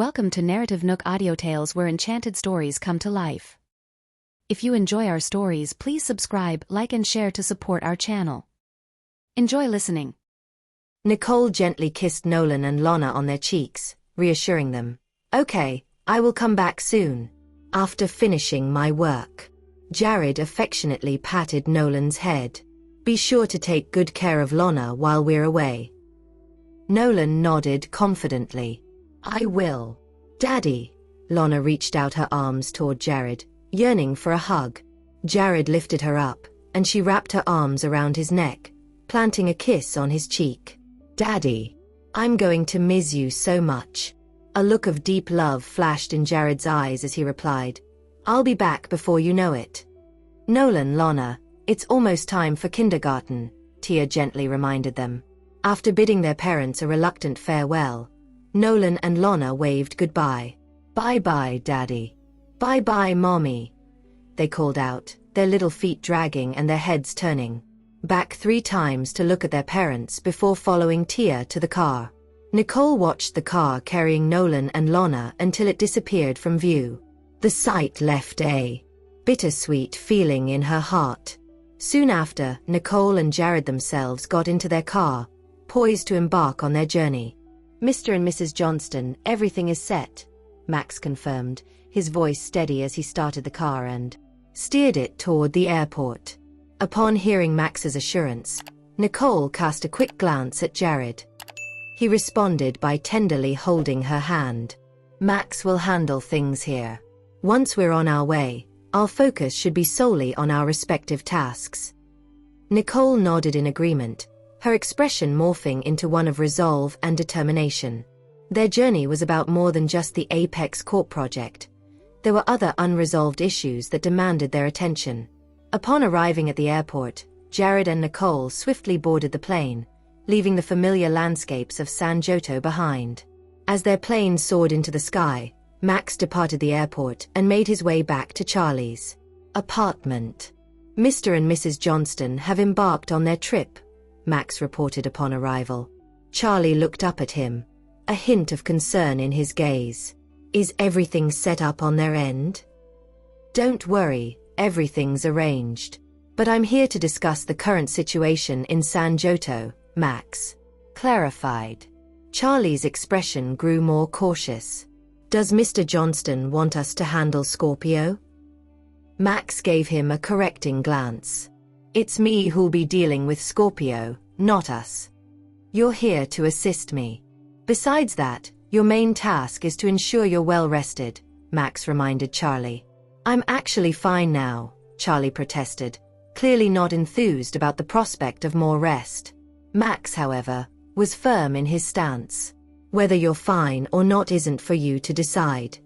Welcome to NarrativeNook audio tales where enchanted stories come to life. If you enjoy our stories, please subscribe, like and share to support our channel. Enjoy listening. Nicole gently kissed Nolan and Lana on their cheeks, reassuring them. "Okay, I will come back soon. After finishing my work." Jared affectionately patted Nolan's head. "Be sure to take good care of Lana while we're away." Nolan nodded confidently. "I will. Daddy." Lana reached out her arms toward Jared, yearning for a hug. Jared lifted her up, and she wrapped her arms around his neck, planting a kiss on his cheek. "Daddy, I'm going to miss you so much." A look of deep love flashed in Jared's eyes as he replied, "I'll be back before you know it." "Nolan, Lana, it's almost time for kindergarten," Tia gently reminded them. After bidding their parents a reluctant farewell, Nolan and Lana waved goodbye. "Bye-bye, Daddy." "Bye-bye, Mommy," they called out, their little feet dragging and their heads turning back 3 times to look at their parents before following Tia to the car. Nicole watched the car carrying Nolan and Lana until it disappeared from view. The sight left a bittersweet feeling in her heart. Soon after, Nicole and Jared themselves got into their car, poised to embark on their journey. "Mr. and Mrs. Johnston, everything is set," Max confirmed, his voice steady as he started the car and steered it toward the airport. Upon hearing Max's assurance, Nicole cast a quick glance at Jared. He responded by tenderly holding her hand. "Max will handle things here. Once we're on our way, our focus should be solely on our respective tasks." Nicole nodded in agreement, her expression morphing into one of resolve and determination. Their journey was about more than just the Apex Corp project. There were other unresolved issues that demanded their attention. Upon arriving at the airport, Jared and Nicole swiftly boarded the plane, leaving the familiar landscapes of San Giotto behind. As their plane soared into the sky, Max departed the airport and made his way back to Charlie's apartment. "Mr. and Mrs. Johnston have embarked on their trip," Max reported upon arrival. Charlie looked up at him, a hint of concern in his gaze. "Is everything set up on their end?" "Don't worry, everything's arranged. But I'm here to discuss the current situation in San Giotto," Max clarified. Charlie's expression grew more cautious. "Does Mr. Johnston want us to handle Scorpio?" Max gave him a correcting glance. "It's me who'll be dealing with Scorpio, not us. You're here to assist me. Besides that, your main task is to ensure you're well rested," Max reminded Charlie. "I'm actually fine now," Charlie protested, clearly not enthused about the prospect of more rest. Max, however, was firm in his stance. "Whether you're fine or not isn't for you to decide."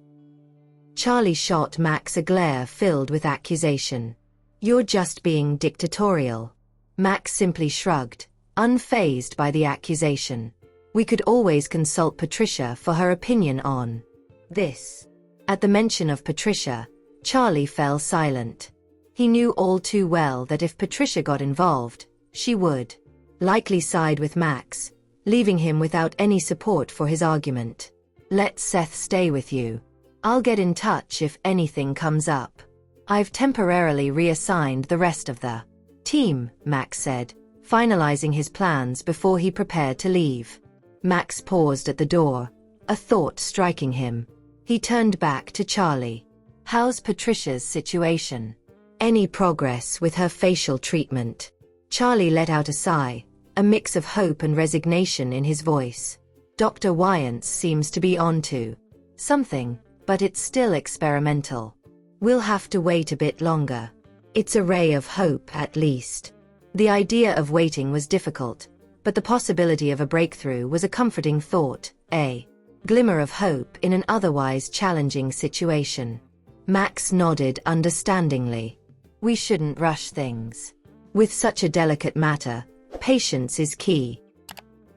Charlie shot Max a glare filled with accusation. "You're just being dictatorial." Max simply shrugged, unfazed by the accusation. "We could always consult Patricia for her opinion on this." At the mention of Patricia, Charlie fell silent. He knew all too well that if Patricia got involved, she would likely side with Max, leaving him without any support for his argument. "Let Seth stay with you. I'll get in touch if anything comes up. I've temporarily reassigned the rest of the team," Max said, finalizing his plans before he prepared to leave. Max paused at the door, a thought striking him. He turned back to Charlie. "How's Patricia's situation? Any progress with her facial treatment?" Charlie let out a sigh, a mix of hope and resignation in his voice. "Dr. Wyance seems to be onto something, but it's still experimental. We'll have to wait a bit longer." It's a ray of hope, at least. The idea of waiting was difficult, but the possibility of a breakthrough was a comforting thought, a glimmer of hope in an otherwise challenging situation. Max nodded understandingly. "We shouldn't rush things. With such a delicate matter, patience is key."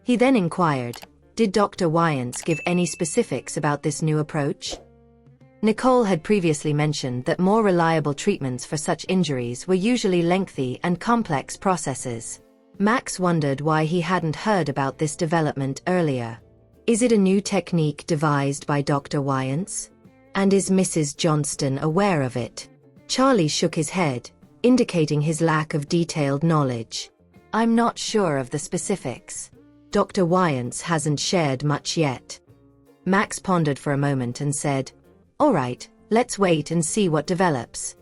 He then inquired, "Did Dr. Wyance give any specifics about this new approach?" Nicole had previously mentioned that more reliable treatments for such injuries were usually lengthy and complex processes. Max wondered why he hadn't heard about this development earlier. Is it a new technique devised by Dr. Wyance? And is Mrs. Johnston aware of it? Charlie shook his head, indicating his lack of detailed knowledge. I'm not sure of the specifics. Dr. Wyance hasn't shared much yet. Max pondered for a moment and said, "All right, let's wait and see what develops."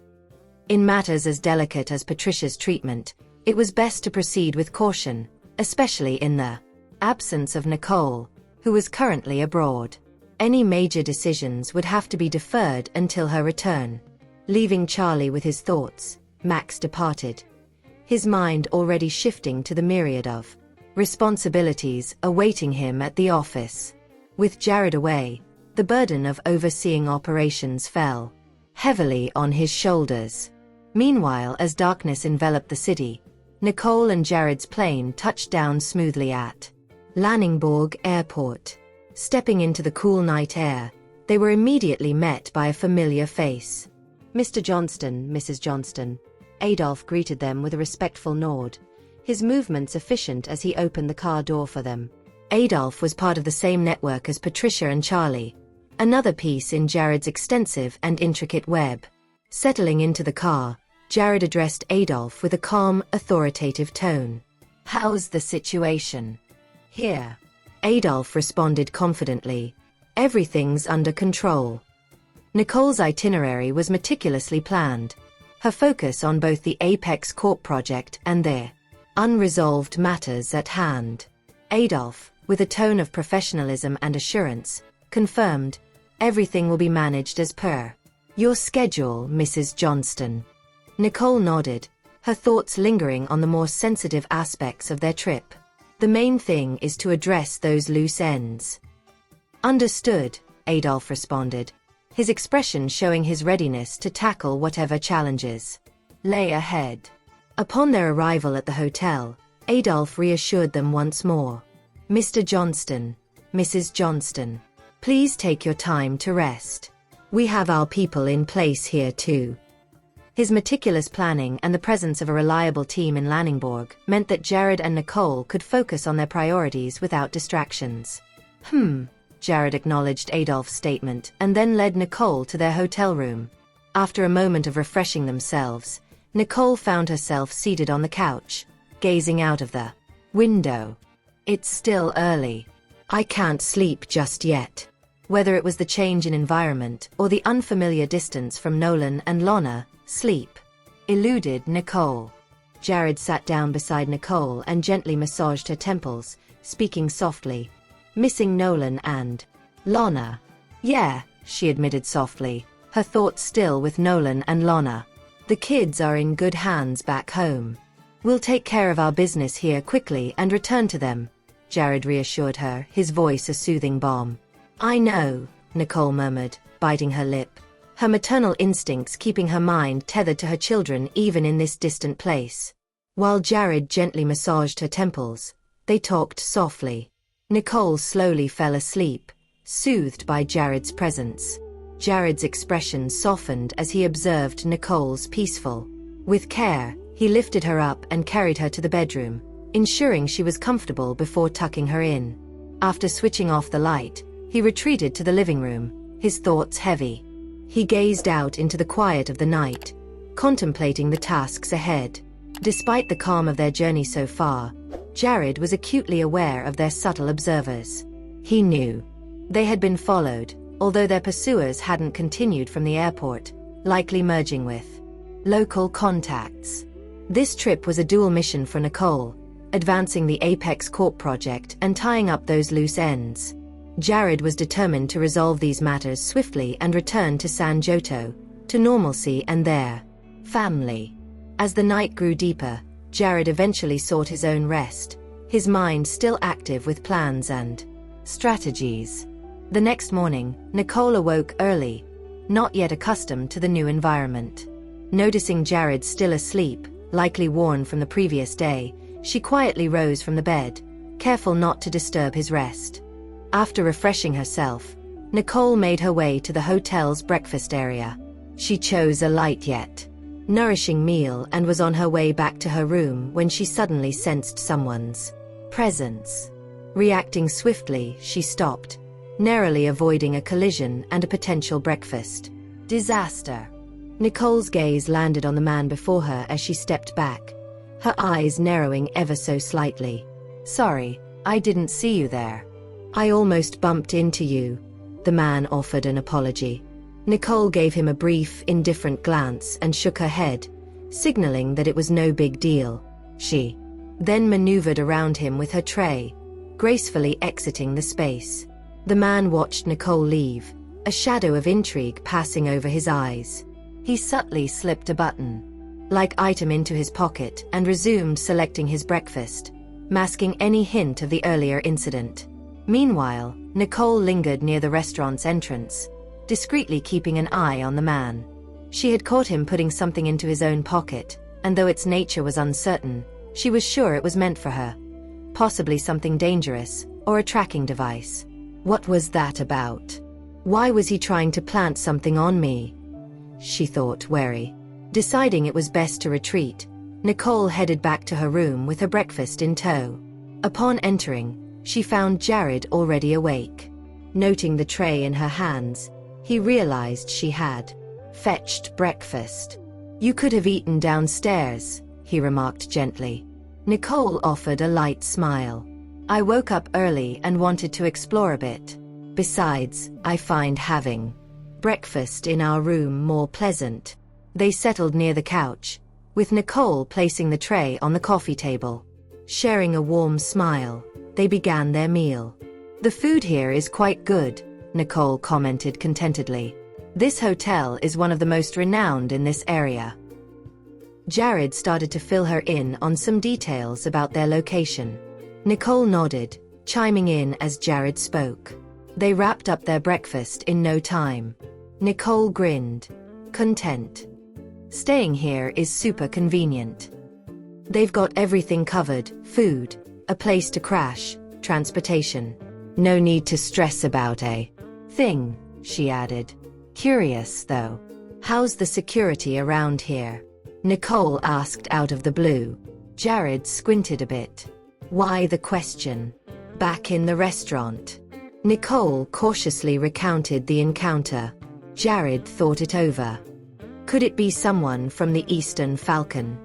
In matters as delicate as Patricia's treatment, it was best to proceed with caution, especially in the absence of Nicole, who was currently abroad. Any major decisions would have to be deferred until her return. Leaving Charlie with his thoughts, Max departed, his mind already shifting to the myriad of responsibilities awaiting him at the office. With Jared away, the burden of overseeing operations fell heavily on his shoulders. Meanwhile, as darkness enveloped the city, Nicole and Jared's plane touched down smoothly at Lanningborg Airport. Stepping into the cool night air, they were immediately met by a familiar face. "Mr. Johnston, Mrs. Johnston." Adolf greeted them with a respectful nod, his movements efficient as he opened the car door for them. Adolf was part of the same network as Patricia and Charlie, another piece in Jared's extensive and intricate web. Settling into the car, Jared addressed Adolf with a calm, authoritative tone. "How's the situation here?" Adolf responded confidently, "Everything's under control." Nicole's itinerary was meticulously planned, her focus on both the Apex Corp project and their unresolved matters at hand. Adolf, with a tone of professionalism and assurance, confirmed, "Everything will be managed as per your schedule, Mrs. Johnston." Nicole nodded, her thoughts lingering on the more sensitive aspects of their trip. "The main thing is to address those loose ends." "Understood," Adolf responded, his expression showing his readiness to tackle whatever challenges lay ahead. Upon their arrival at the hotel, Adolf reassured them once more. "Mr. Johnston, Mrs. Johnston, please take your time to rest. We have our people in place here too." His meticulous planning and the presence of a reliable team in Lanningborg meant that Jared and Nicole could focus on their priorities without distractions. Jared acknowledged Adolf's statement and then led Nicole to their hotel room. After a moment of refreshing themselves, Nicole found herself seated on the couch, gazing out of the window. "It's still early. I can't sleep just yet." Whether it was the change in environment or the unfamiliar distance from Nolan and Lana, sleep eluded Nicole. Jared sat down beside Nicole and gently massaged her temples, speaking softly. "Missing Nolan and Lana?" "Yeah," she admitted softly, her thoughts still with Nolan and Lana. "The kids are in good hands back home. We'll take care of our business here quickly and return to them," Jared reassured her, his voice a soothing balm. "I know," Nicole murmured, biting her lip, her maternal instincts keeping her mind tethered to her children even in this distant place. While Jared gently massaged her temples, they talked softly. Nicole slowly fell asleep, soothed by Jared's presence. Jared's expression softened as he observed Nicole's peaceful. With care, he lifted her up and carried her to the bedroom, ensuring she was comfortable before tucking her in. After switching off the light, he retreated to the living room, his thoughts heavy. He gazed out into the quiet of the night, contemplating the tasks ahead. Despite the calm of their journey so far, Jared was acutely aware of their subtle observers. He knew they had been followed, although their pursuers hadn't continued from the airport, likely merging with local contacts. This trip was a dual mission for Nicole, advancing the Apex Corp project and tying up those loose ends. Jared was determined to resolve these matters swiftly and return to San Giotto, to normalcy and their family. As the night grew deeper, Jared eventually sought his own rest, his mind still active with plans and strategies. The next morning, Nicole awoke early, not yet accustomed to the new environment. Noticing Jared still asleep, likely worn from the previous day, she quietly rose from the bed, careful not to disturb his rest. After refreshing herself, Nicole made her way to the hotel's breakfast area. She chose a light yet nourishing meal and was on her way back to her room when she suddenly sensed someone's presence. Reacting swiftly, she stopped, narrowly avoiding a collision and a potential breakfast disaster. Nicole's gaze landed on the man before her as she stepped back, her eyes narrowing ever so slightly. "Sorry, I didn't see you there. I almost bumped into you." The man offered an apology. Nicole gave him a brief, indifferent glance and shook her head, signaling that it was no big deal. She then maneuvered around him with her tray, gracefully exiting the space. The man watched Nicole leave, a shadow of intrigue passing over his eyes. He subtly slipped a button-like item into his pocket and resumed selecting his breakfast, masking any hint of the earlier incident. Meanwhile, Nicole lingered near the restaurant's entrance, discreetly keeping an eye on the man. She had caught him putting something into his own pocket, and though its nature was uncertain, she was sure it was meant for her. Possibly something dangerous, or a tracking device. What was that about? Why was he trying to plant something on me? She thought, wary. Deciding it was best to retreat, Nicole headed back to her room with her breakfast in tow. Upon entering, she found Jared already awake. Noting the tray in her hands, he realized she had fetched breakfast. "You could have eaten downstairs," he remarked gently. Nicole offered a light smile. "I woke up early and wanted to explore a bit. Besides, I find having breakfast in our room more pleasant." They settled near the couch, with Nicole placing the tray on the coffee table. Sharing a warm smile, they began their meal. "The food here is quite good," Nicole commented contentedly. "This hotel is one of the most renowned in this area." Jared started to fill her in on some details about their location. Nicole nodded, chiming in as Jared spoke. They wrapped up their breakfast in no time. Nicole grinned, content. "Staying here is super convenient. They've got everything covered: food, a place to crash, transportation. No need to stress about a thing," she added. "Curious, though. How's the security around here?" Nicole asked out of the blue. Jared squinted a bit. Why the question? Back in the restaurant, Nicole cautiously recounted the encounter. Jared thought it over. Could it be someone from the Eastern Falcon?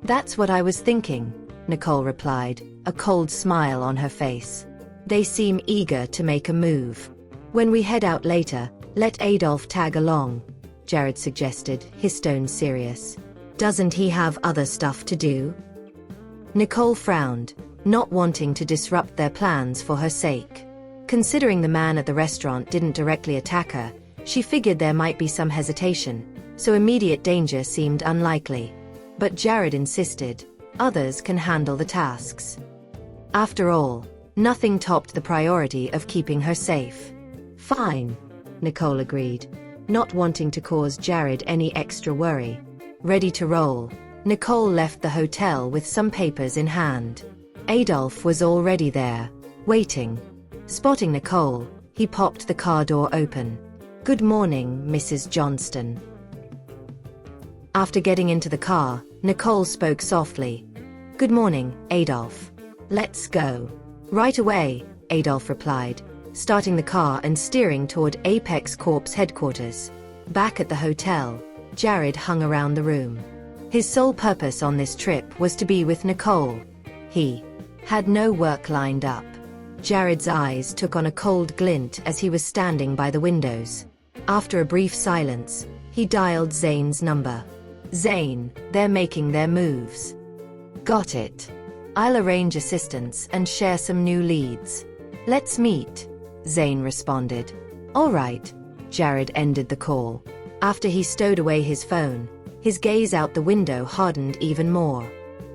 "That's what I was thinking," Nicole replied, a cold smile on her face. "They seem eager to make a move. When we head out later, let Adolf tag along," Jared suggested, his tone serious. "Doesn't he have other stuff to do?" Nicole frowned, not wanting to disrupt their plans for her sake. Considering the man at the restaurant didn't directly attack her, she figured there might be some hesitation, so immediate danger seemed unlikely. But Jared insisted, others can handle the tasks. After all, nothing topped the priority of keeping her safe. "Fine," Nicole agreed, not wanting to cause Jared any extra worry. Ready to roll, Nicole left the hotel with some papers in hand. Adolf was already there, waiting. Spotting Nicole, he popped the car door open. "Good morning, Mrs. Johnston." After getting into the car, Nicole spoke softly. "Good morning, Adolf. Let's go." "Right away," Adolf replied, starting the car and steering toward Apex Corp's headquarters. Back at the hotel, Jared hung around the room. His sole purpose on this trip was to be with Nicole. He had no work lined up. Jared's eyes took on a cold glint as he was standing by the windows. After a brief silence, he dialed Zane's number. "Zane, they're making their moves." "Got it. I'll arrange assistance and share some new leads. Let's meet," Zane responded. "All right." Jared ended the call. After he stowed away his phone, his gaze out the window hardened even more.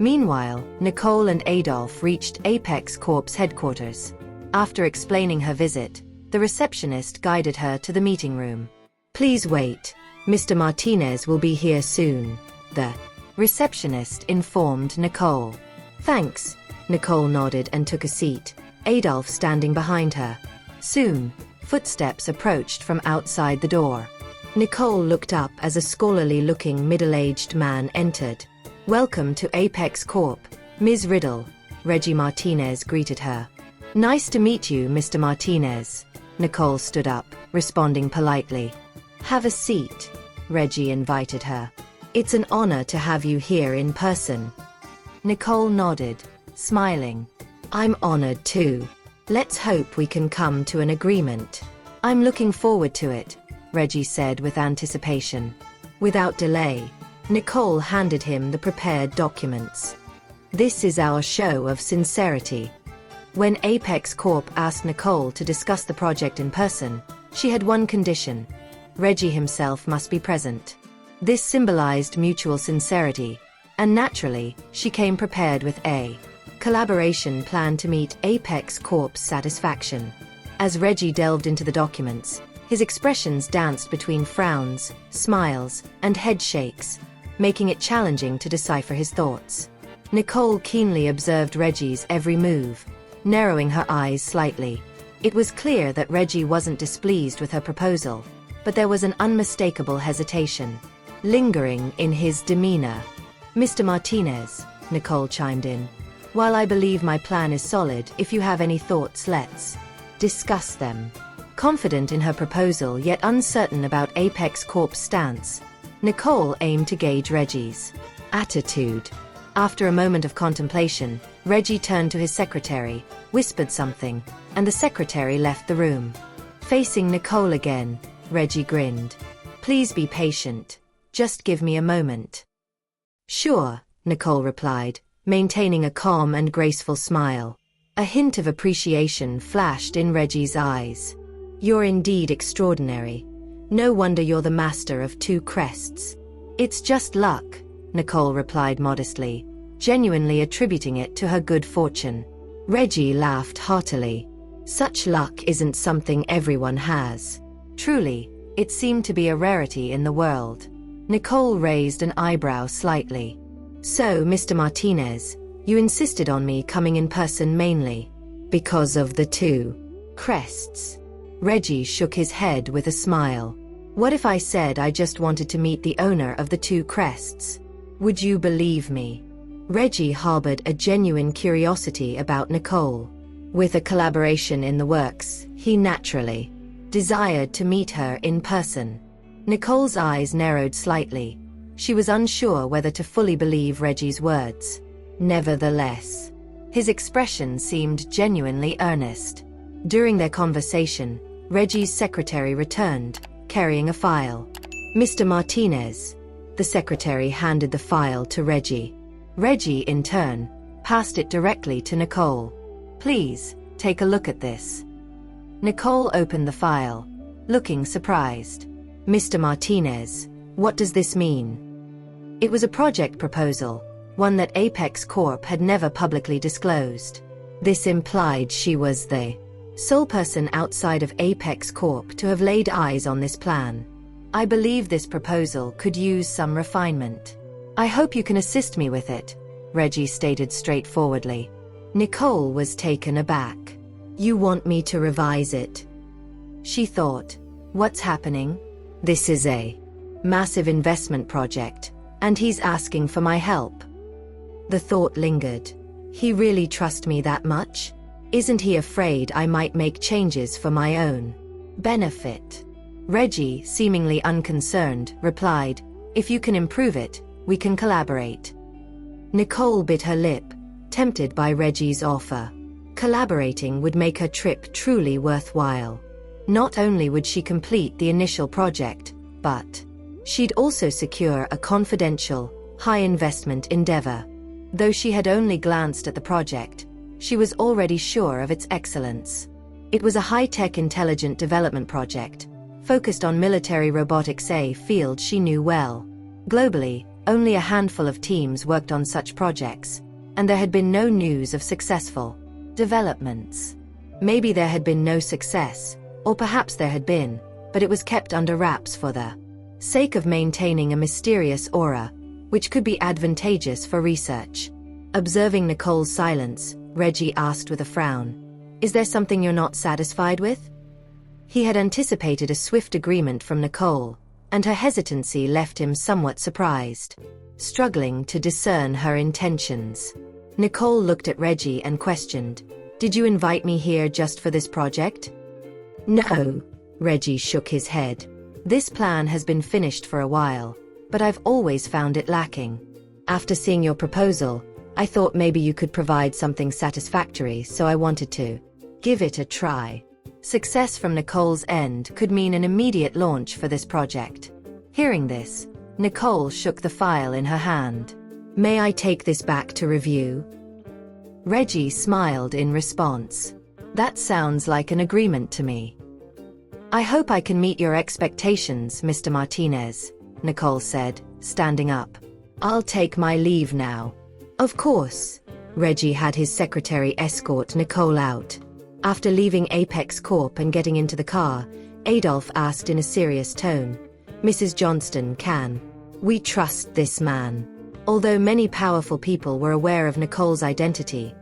Meanwhile, Nicole and Adolf reached Apex Corp's headquarters. After explaining her visit, the receptionist guided her to the meeting room. "Please wait. Mr. Martinez will be here soon," the receptionist informed Nicole. "Thanks." Nicole nodded and took a seat, Adolf standing behind her. Soon, footsteps approached from outside the door. Nicole looked up as a scholarly-looking middle-aged man entered. "Welcome to Apex Corp, Ms. Riddle," Reggie Martinez greeted her. Nice to meet you, Mr. Martinez. Nicole stood up, responding politely. Have a seat, Reggie invited her. It's an honor to have you here in person. Nicole nodded, smiling. I'm honored too. Let's hope we can come to an agreement. I'm looking forward to it, Reggie said with anticipation. Without delay, Nicole handed him the prepared documents. This is our show of sincerity. When Apex Corp asked Nicole to discuss the project in person, she had one condition. Reggie himself must be present. This symbolized mutual sincerity, and naturally, she came prepared with a collaboration plan to meet Apex Corp's satisfaction. As Reggie delved into the documents, his expressions danced between frowns, smiles, and head shakes, making it challenging to decipher his thoughts. Nicole keenly observed Reggie's every move, narrowing her eyes slightly. It was clear that Reggie wasn't displeased with her proposal, but there was an unmistakable hesitation lingering in his demeanor. Mr. Martinez, Nicole chimed in. While I believe my plan is solid, if you have any thoughts, let's discuss them. Confident in her proposal yet uncertain about Apex Corp's stance, Nicole aimed to gauge Reggie's attitude. After a moment of contemplation, Reggie turned to his secretary, whispered something, and the secretary left the room. Facing Nicole again, Reggie grinned. Please be patient. Just give me a moment. Sure, Nicole replied, maintaining a calm and graceful smile. A hint of appreciation flashed in Reggie's eyes. You're indeed extraordinary. No wonder you're the master of two crests. It's just luck, Nicole replied modestly, genuinely attributing it to her good fortune. Reggie laughed heartily. Such luck isn't something everyone has. Truly, it seemed to be a rarity in the world. Nicole raised an eyebrow slightly. So, Mr. Martinez, you insisted on me coming in person mainly because of the two crests. Reggie shook his head with a smile. What if I said I just wanted to meet the owner of the two crests? Would you believe me? Reggie harbored a genuine curiosity about Nicole. With a collaboration in the works, he naturally desired to meet her in person. Nicole's eyes narrowed slightly. She was unsure whether to fully believe Reggie's words. Nevertheless, his expression seemed genuinely earnest. During their conversation, Reggie's secretary returned, carrying a file. Mr. Martinez. The secretary handed the file to Reggie. Reggie, in turn, passed it directly to Nicole. Please, take a look at this. Nicole opened the file, looking surprised. Mr. Martinez, what does this mean? It was a project proposal, one that Apex Corp had never publicly disclosed. This implied she was the sole person outside of Apex Corp to have laid eyes on this plan. I believe this proposal could use some refinement. I hope you can assist me with it, Reggie stated straightforwardly. Nicole was taken aback. You want me to revise it? She thought. What's happening? This is a massive investment project, and he's asking for my help. The thought lingered. He really trusts me that much? Isn't he afraid I might make changes for my own benefit? Reggie, seemingly unconcerned, replied, If you can improve it, we can collaborate. Nicole bit her lip, tempted by Reggie's offer. Collaborating would make her trip truly worthwhile. Not only would she complete the initial project, but she'd also secure a confidential, high-investment endeavor. Though she had only glanced at the project, she was already sure of its excellence. It was a high-tech intelligent development project, focused on military robotics, a field she knew well. Globally, only a handful of teams worked on such projects, and there had been no news of successful developments. Maybe there had been no success, or perhaps there had been, but it was kept under wraps for the sake of maintaining a mysterious aura, which could be advantageous for research. Observing Nicole's silence, Reggie asked with a frown, Is there something you're not satisfied with? He had anticipated a swift agreement from Nicole, and her hesitancy left him somewhat surprised, struggling to discern her intentions. Nicole looked at Reggie and questioned, Did you invite me here just for this project? No, Reggie shook his head. This plan has been finished for a while, but I've always found it lacking. After seeing your proposal, I thought maybe you could provide something satisfactory, so I wanted to give it a try. Success from Nicole's end could mean an immediate launch for this project. Hearing this, Nicole shook the file in her hand. May I take this back to review? Reggie smiled in response. That sounds like an agreement to me. I hope I can meet your expectations, Mr. Martinez, Nicole said, standing up. I'll take my leave now. Of course. Reggie had his secretary escort Nicole out. After leaving Apex Corp and getting into the car, Adolph asked in a serious tone, Mrs. Johnston, can we trust this man? Although many powerful people were aware of Nicole's identity,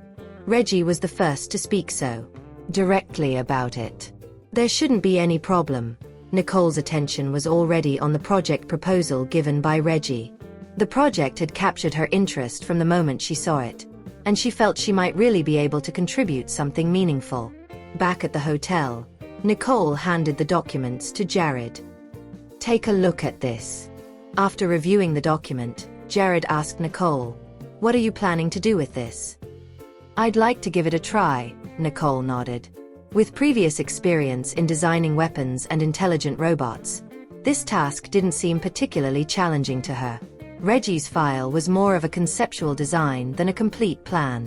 Reggie was the first to speak so directly about it. There shouldn't be any problem. Nicole's attention was already on the project proposal given by Reggie. The project had captured her interest from the moment she saw it, and she felt she might really be able to contribute something meaningful. Back at the hotel, Nicole handed the documents to Jared. Take a look at this. After reviewing the document, Jared asked Nicole, what are you planning to do with this? I'd like to give it a try, Nicole nodded. With previous experience in designing weapons and intelligent robots, this task didn't seem particularly challenging to her. Reggie's file was more of a conceptual design than a complete plan.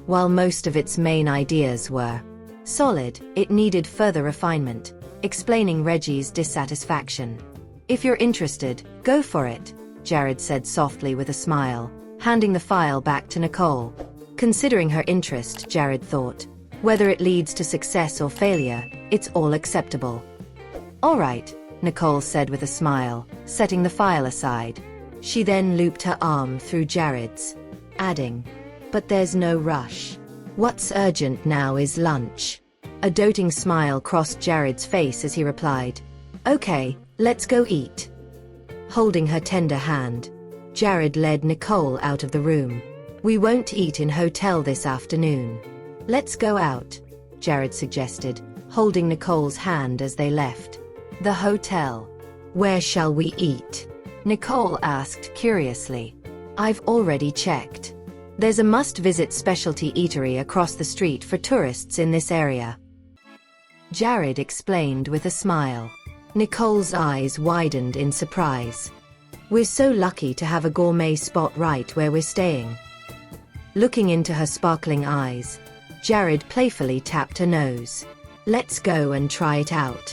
While most of its main ideas were solid, it needed further refinement, explaining Reggie's dissatisfaction. If you're interested, go for it, Jared said softly with a smile, handing the file back to Nicole. Considering her interest, Jared thought, whether it leads to success or failure, it's all acceptable. All right, Nicole said with a smile, setting the file aside. She then looped her arm through Jared's, adding, but there's no rush. What's urgent now is lunch. A doting smile crossed Jared's face as he replied, okay, let's go eat. Holding her tender hand, Jared led Nicole out of the room. We won't eat in hotel this afternoon. Let's go out, Jared suggested, holding Nicole's hand as they left. The hotel. Where shall we eat? Nicole asked curiously. I've already checked. There's a must-visit specialty eatery across the street for tourists in this area. Jared explained with a smile. Nicole's eyes widened in surprise. We're so lucky to have a gourmet spot right where we're staying. Looking into her sparkling eyes, Jared playfully tapped her nose. Let's go and try it out.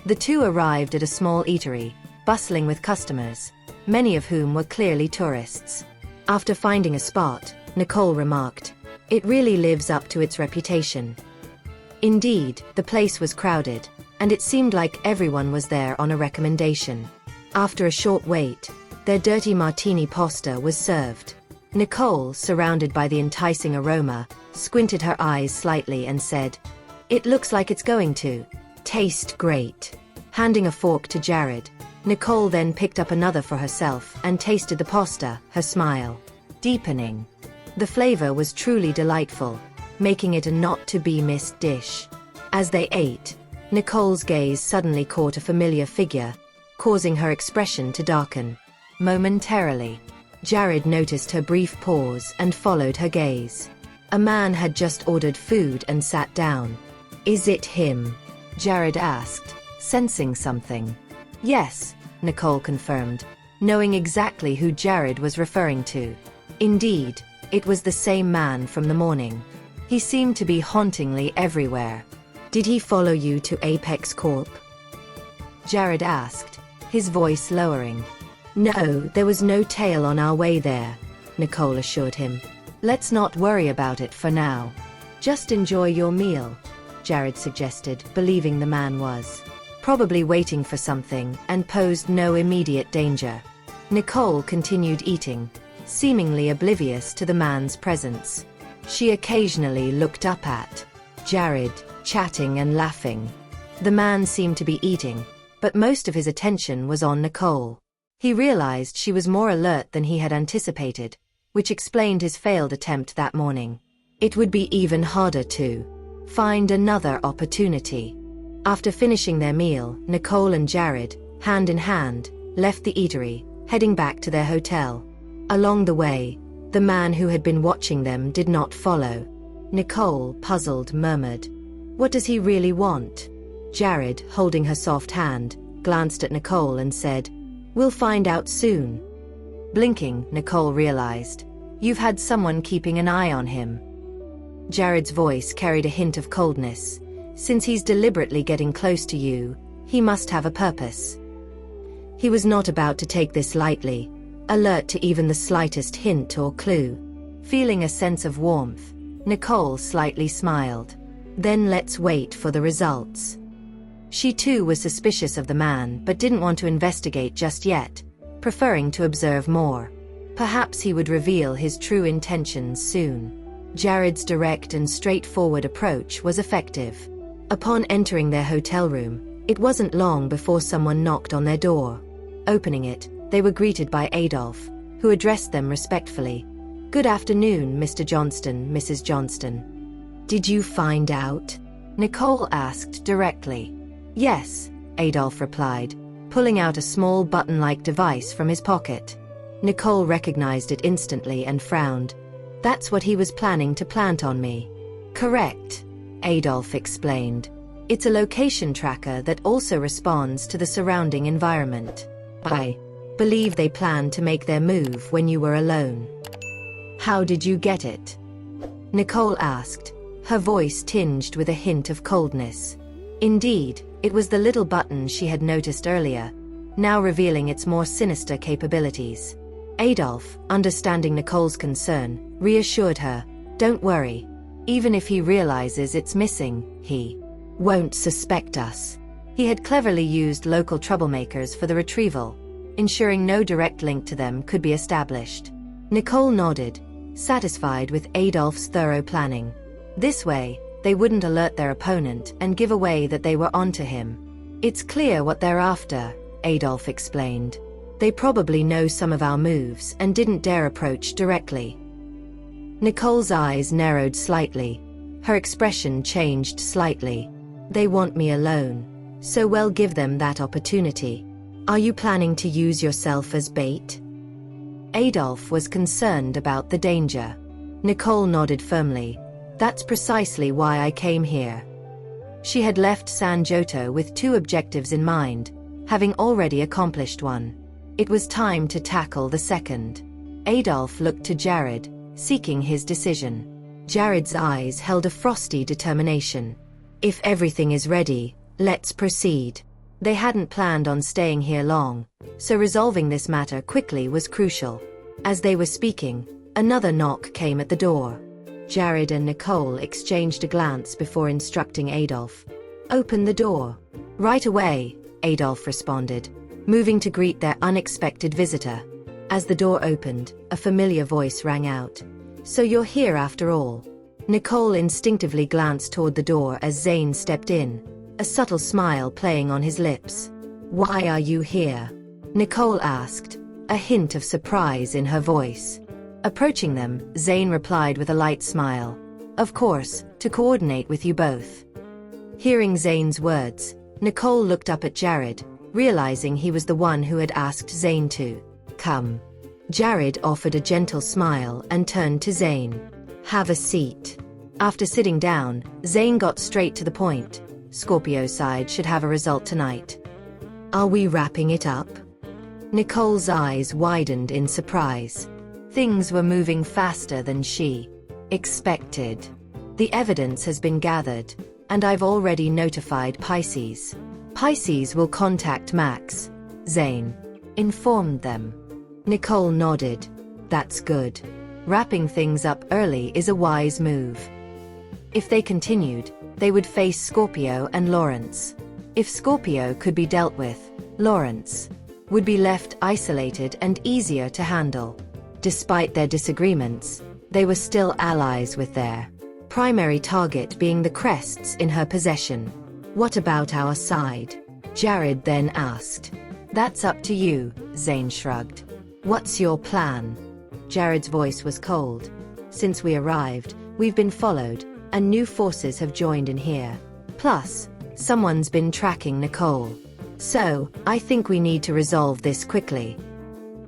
The two arrived at a small eatery, bustling with customers, many of whom were clearly tourists. After finding a spot, Nicole remarked, it really lives up to its reputation. Indeed, the place was crowded, and it seemed like everyone was there on a recommendation. After a short wait, their dirty martini pasta was served. Nicole, surrounded by the enticing aroma, squinted her eyes slightly and said, it looks like it's going to taste great. Handing a fork to Jared, Nicole then picked up another for herself and tasted the pasta, her smile deepening. The flavor was truly delightful, making it a not-to-be-missed dish. As they ate, Nicole's gaze suddenly caught a familiar figure, causing her expression to darken. Momentarily, Jared noticed her brief pause and followed her gaze. A man had just ordered food and sat down. Is it him? Jared asked, sensing something. Yes, Nicole confirmed, knowing exactly who Jared was referring to. Indeed, it was the same man from the morning. He seemed to be hauntingly everywhere. Did he follow you to Apex Corp? Jared asked, his voice lowering. No, there was no tail on our way there, Nicole assured him. Let's not worry about it for now. Just enjoy your meal, Jared suggested, believing the man was probably waiting for something and posed no immediate danger. Nicole continued eating, seemingly oblivious to the man's presence. She occasionally looked up at Jared, chatting and laughing. The man seemed to be eating, but most of his attention was on Nicole. He realized she was more alert than he had anticipated, which explained his failed attempt that morning. it would be even harder to find another opportunity. After finishing their meal, Nicole and Jared, hand in hand, left the eatery, heading back to their hotel. Along the way, the man who had been watching them did not follow. Nicole, puzzled, murmured, "What does he really want?" Jared, holding her soft hand, glanced at Nicole and said, "We'll find out soon." Blinking, Nicole realized, "You've had someone keeping an eye on him." Jared's voice carried a hint of coldness. "Since he's deliberately getting close to you, he must have a purpose." He was not about to take this lightly, alert to even the slightest hint or clue. Feeling a sense of warmth, Nicole slightly smiled. "Then let's wait for the results." She too was suspicious of the man but didn't want to investigate just yet, preferring to observe more. Perhaps he would reveal his true intentions soon. Jared's direct and straightforward approach was effective. Upon entering their hotel room, it wasn't long before someone knocked on their door. Opening it, they were greeted by Adolf, who addressed them respectfully. "Good afternoon, Mr. Johnston, Mrs. Johnston." "Did you find out?" Nicole asked directly. "Yes," Adolf replied, pulling out a small button-like device from his pocket. Nicole recognized it instantly and frowned. "That's what he was planning to plant on me." "Correct," Adolf explained. "It's a location tracker that also responds to the surrounding environment. I believe they planned to make their move when you were alone." "How did you get it?" Nicole asked, her voice tinged with a hint of coldness. Indeed, it was the little button she had noticed earlier, now revealing its more sinister capabilities. Adolf, understanding Nicole's concern, reassured her, "Don't worry. Even if he realizes it's missing, he won't suspect us." He had cleverly used local troublemakers for the retrieval, ensuring no direct link to them could be established. Nicole nodded, satisfied with Adolf's thorough planning. This way, they wouldn't alert their opponent and give away that they were onto him. "It's clear what they're after," Adolf explained. "They probably know some of our moves and didn't dare approach directly." Nicole's eyes narrowed slightly. Her expression changed slightly. "They want me alone, so we'll give them that opportunity. Are you planning to use yourself as bait?" Adolf was concerned about the danger. Nicole nodded firmly. "That's precisely why I came here." She had left San Giotto with two objectives in mind, having already accomplished one. It was time to tackle the second. Adolf looked to Jared, seeking his decision. Jared's eyes held a frosty determination. "If everything is ready, let's proceed." They hadn't planned on staying here long, so resolving this matter quickly was crucial. As they were speaking, another knock came at the door. Jared and Nicole exchanged a glance before instructing Adolf. "Open the door." "Right away," Adolf responded, moving to greet their unexpected visitor. As the door opened, a familiar voice rang out. "So you're here after all." Nicole instinctively glanced toward the door as Zane stepped in, a subtle smile playing on his lips. "Why are you here?" Nicole asked, a hint of surprise in her voice. Approaching them, Zane replied with a light smile. "Of course, to coordinate with you both." Hearing Zane's words, Nicole looked up at Jared, realizing he was the one who had asked Zane to come. Jared offered a gentle smile and turned to Zane. "Have a seat." After sitting down, Zane got straight to the point. "Scorpio's side should have a result tonight." "Are we wrapping it up?" Nicole's eyes widened in surprise. Things were moving faster than she expected. "The evidence has been gathered, and I've already notified Pisces. Pisces will contact Max," Zane informed them. Nicole nodded. "That's good. Wrapping things up early is a wise move." If they continued, they would face Scorpio and Lawrence. If Scorpio could be dealt with, Lawrence would be left isolated and easier to handle. Despite their disagreements, they were still allies, with their primary target being the crests in her possession. "What about our side?" Jared then asked. "That's up to you," Zane shrugged. "What's your plan?" Jared's voice was cold. "Since we arrived, We've been followed, and new forces have joined in here. Plus, someone's been tracking Nicole. So, I think we need to resolve this quickly.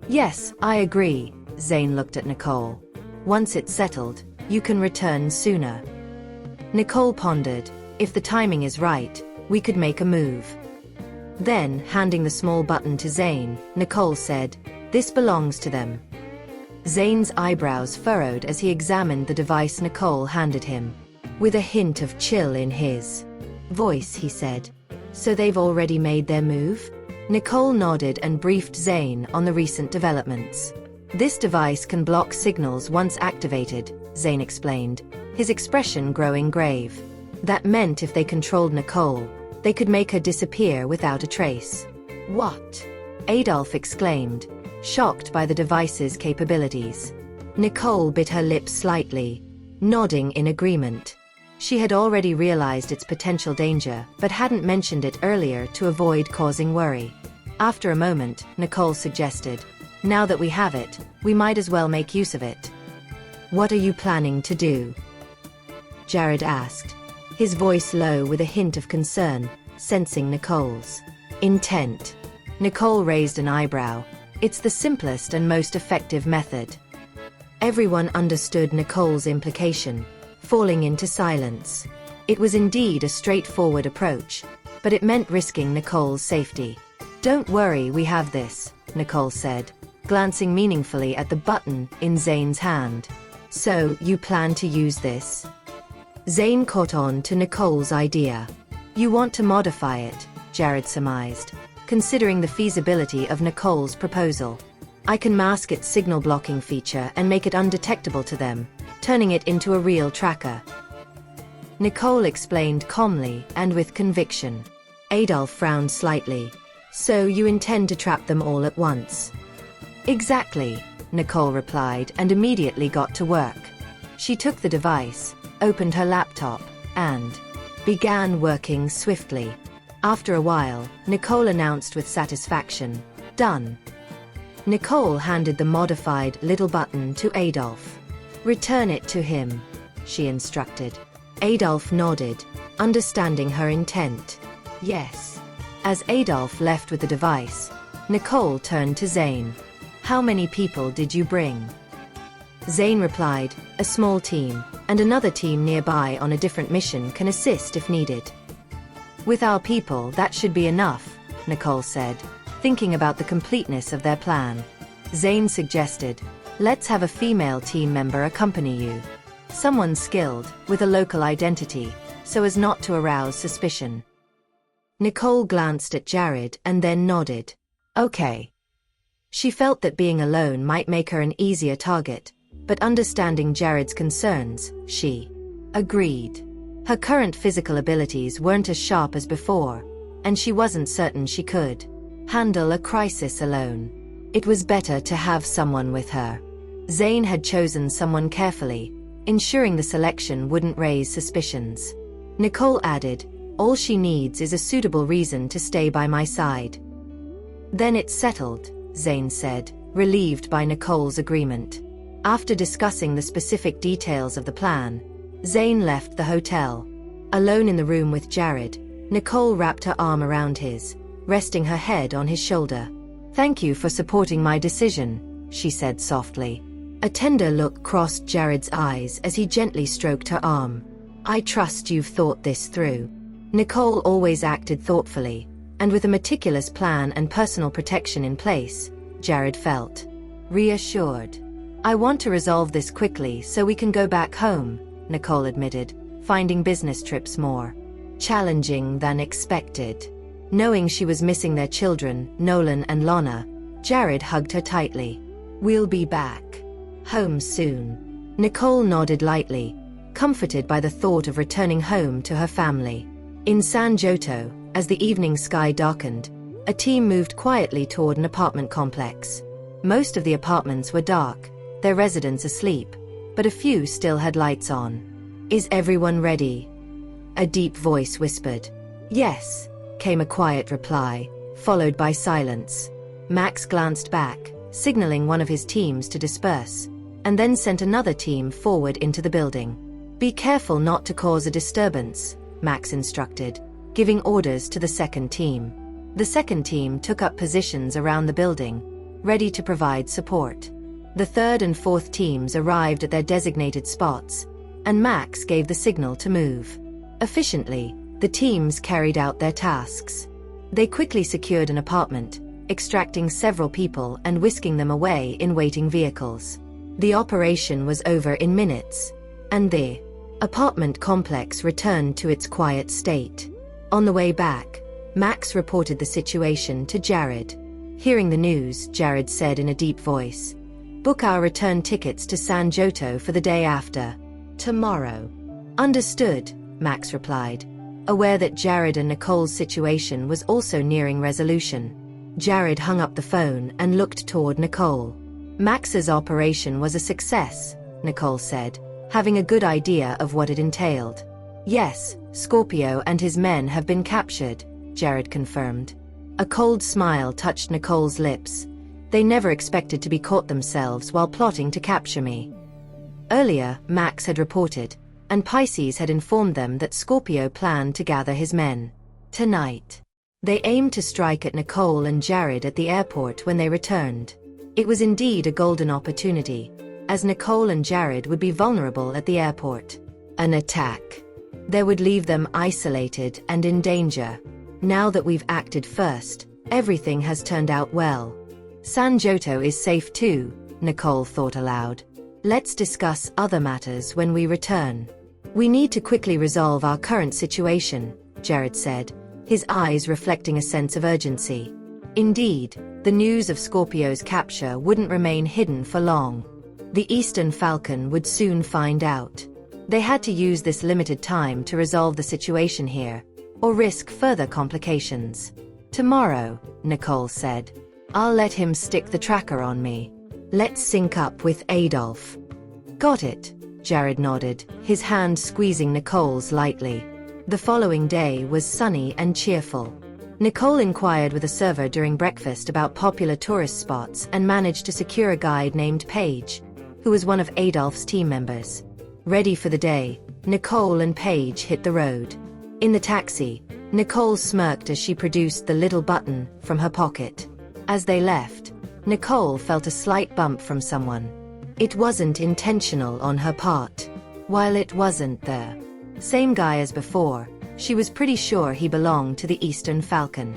Yes, I agree, Zane looked at Nicole. Once it's settled, you can return sooner. Nicole pondered. If the timing is right, we could make a move. Then, handing the small button to Zane, Nicole said, "This belongs to them." Zane's eyebrows furrowed as he examined the device Nicole handed him. With a hint of chill in his voice, he said, "So they've already made their move?" Nicole nodded and briefed Zane on the recent developments. "This device can block signals once activated," Zane explained, his expression growing grave. That meant if they controlled Nicole, they could make her disappear without a trace. "What?" Adolf exclaimed, shocked by the device's capabilities. Nicole bit her lips slightly, nodding in agreement. She had already realized its potential danger, but hadn't mentioned it earlier to avoid causing worry. After a moment, Nicole suggested, "Now that we have it, we might as well make use of it." "What are you planning to do?" Jared asked, his voice low with a hint of concern, sensing Nicole's intent. Nicole raised an eyebrow. "It's the simplest and most effective method." Everyone understood Nicole's implication, falling into silence. It was indeed a straightforward approach, but it meant risking Nicole's safety. "Don't worry, we have this," Nicole said, glancing meaningfully at the button in Zane's hand. "So, you plan to use this?" Zane caught on to Nicole's idea. "You want to modify it," Jared surmised, considering the feasibility of Nicole's proposal. "I can mask its signal blocking feature and make it undetectable to them, turning it into a real tracker." Nicole explained calmly and with conviction. Adolf frowned slightly. "So you intend to trap them all at once?" "Exactly," Nicole replied and immediately got to work. She took the device, opened her laptop, and began working swiftly. After a while, Nicole announced with satisfaction, "Done." Nicole handed the modified little button to Adolf. "Return it to him," she instructed. Adolf nodded, understanding her intent. "Yes." As Adolf left with the device, Nicole turned to Zane. "How many people did you bring?" Zane replied, "A small team, and another team nearby on a different mission can assist if needed." "With our people, that should be enough," Nicole said, thinking about the completeness of their plan. Zane suggested, "Let's have a female team member accompany you. Someone skilled, with a local identity, so as not to arouse suspicion." Nicole glanced at Jared and then nodded. "Okay." She felt that being alone might make her an easier target, but understanding Jared's concerns, she agreed. Her current physical abilities weren't as sharp as before, and she wasn't certain she could handle a crisis alone. It was better to have someone with her. Zane had chosen someone carefully, ensuring the selection wouldn't raise suspicions. Nicole added, "All she needs is a suitable reason to stay by my side." "Then it's settled," Zane said, relieved by Nicole's agreement. After discussing the specific details of the plan, Zane left the hotel. Alone in the room with Jared, Nicole wrapped her arm around his, resting her head on his shoulder. "Thank you for supporting my decision," she said softly. A tender look crossed Jared's eyes as he gently stroked her arm. "I trust you've thought this through." Nicole always acted thoughtfully, and with a meticulous plan and personal protection in place, Jared felt reassured. "I want to resolve this quickly so we can go back home," Nicole admitted, finding business trips more challenging than expected. Knowing she was missing their children, Nolan and Lana, Jared hugged her tightly. "We'll be back home soon." Nicole nodded lightly, comforted by the thought of returning home to her family. In San Giotto, as the evening sky darkened, a team moved quietly toward an apartment complex. Most of the apartments were dark, their residents asleep, but a few still had lights on. "Is everyone ready?" a deep voice whispered. "Yes," came a quiet reply, followed by silence. Max glanced back, signaling one of his teams to disperse, and then sent another team forward into the building. Be careful not to cause a disturbance, Max instructed, giving orders to the second team. The second team took up positions around the building, ready to provide support. The third and fourth teams arrived at their designated spots, and Max gave the signal to move. Efficiently, the teams carried out their tasks. They quickly secured an apartment, extracting several people and whisking them away in waiting vehicles. The operation was over in minutes, and the apartment complex returned to its quiet state. On the way back, Max reported the situation to Jared. Hearing the news, Jared said in a deep voice, "Book our return tickets to San Giotto for the day after. Tomorrow." "Understood," Max replied, aware that Jared and Nicole's situation was also nearing resolution. Jared hung up the phone and looked toward Nicole. "Max's operation was a success," Nicole said, having a good idea of what it entailed. "Yes, Scorpio and his men have been captured," Jared confirmed. A cold smile touched Nicole's lips. They never expected to be caught themselves while plotting to capture me. Earlier, Max had reported, and Pisces had informed them that Scorpio planned to gather his men. Tonight, they aimed to strike at Nicole and Jared at the airport when they returned. It was indeed a golden opportunity, as Nicole and Jared would be vulnerable at the airport. An attack there would leave them isolated and in danger. Now that we've acted first, everything has turned out well. San Giotto is safe too, Nicole thought aloud. Let's discuss other matters when we return. We need to quickly resolve our current situation, Jared said, his eyes reflecting a sense of urgency. Indeed, the news of Scorpio's capture wouldn't remain hidden for long. The Eastern Falcon would soon find out. They had to use this limited time to resolve the situation here, or risk further complications. "Tomorrow," Nicole said. "I'll let him stick the tracker on me. Let's sync up with Adolf." "Got it," Jared nodded, his hand squeezing Nicole's lightly. The following day was sunny and cheerful. Nicole inquired with a server during breakfast about popular tourist spots and managed to secure a guide named Paige, who was one of Adolf's team members. Ready for the day, Nicole and Paige hit the road. In the taxi, Nicole smirked as she produced the little button from her pocket. As they left, Nicole felt a slight bump from someone. It wasn't intentional on her part. While it wasn't the same guy as before, she was pretty sure he belonged to the Eastern Falcon.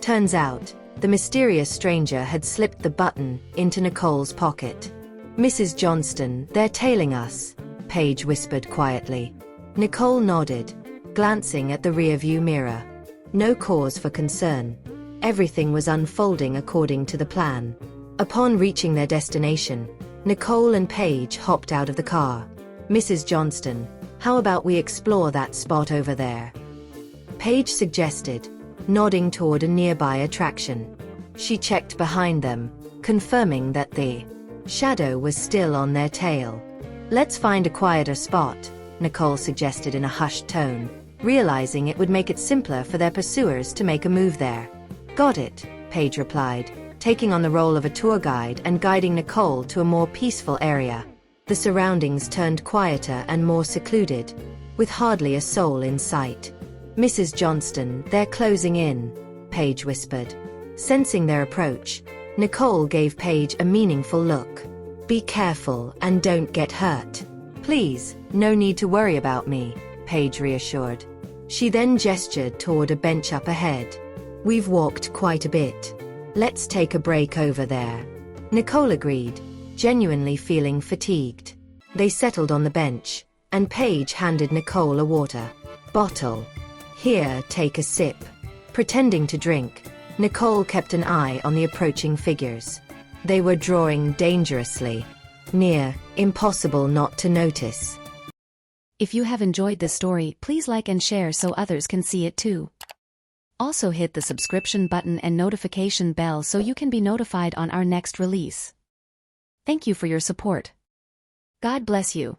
Turns out, the mysterious stranger had slipped the button into Nicole's pocket. "Mrs. Johnston, they're tailing us," Paige whispered quietly. Nicole nodded, glancing at the rearview mirror. No cause for concern. Everything was unfolding according to the plan. Upon reaching their destination, Nicole and Paige hopped out of the car. "Mrs. Johnston, how about we explore that spot over there?" Paige suggested, nodding toward a nearby attraction. She checked behind them, confirming that the shadow was still on their tail. "Let's find a quieter spot," Nicole suggested in a hushed tone, realizing it would make it simpler for their pursuers to make a move there. "Got it," Paige replied, taking on the role of a tour guide and guiding Nicole to a more peaceful area. The surroundings turned quieter and more secluded, with hardly a soul in sight. "Mrs. Johnston, they're closing in," Paige whispered. Sensing their approach, Nicole gave Paige a meaningful look. "Be careful and don't get hurt." "Please, no need to worry about me," Paige reassured. She then gestured toward a bench up ahead. "We've walked quite a bit. Let's take a break over there." Nicole agreed, genuinely feeling fatigued. They settled on the bench, and Paige handed Nicole a water bottle. "Here, take a sip." Pretending to drink, Nicole kept an eye on the approaching figures. They were drawing dangerously near, impossible not to notice. If you have enjoyed this story, please like and share so others can see it too. Also hit the subscription button and notification bell so you can be notified on our next release. Thank you for your support. God bless you.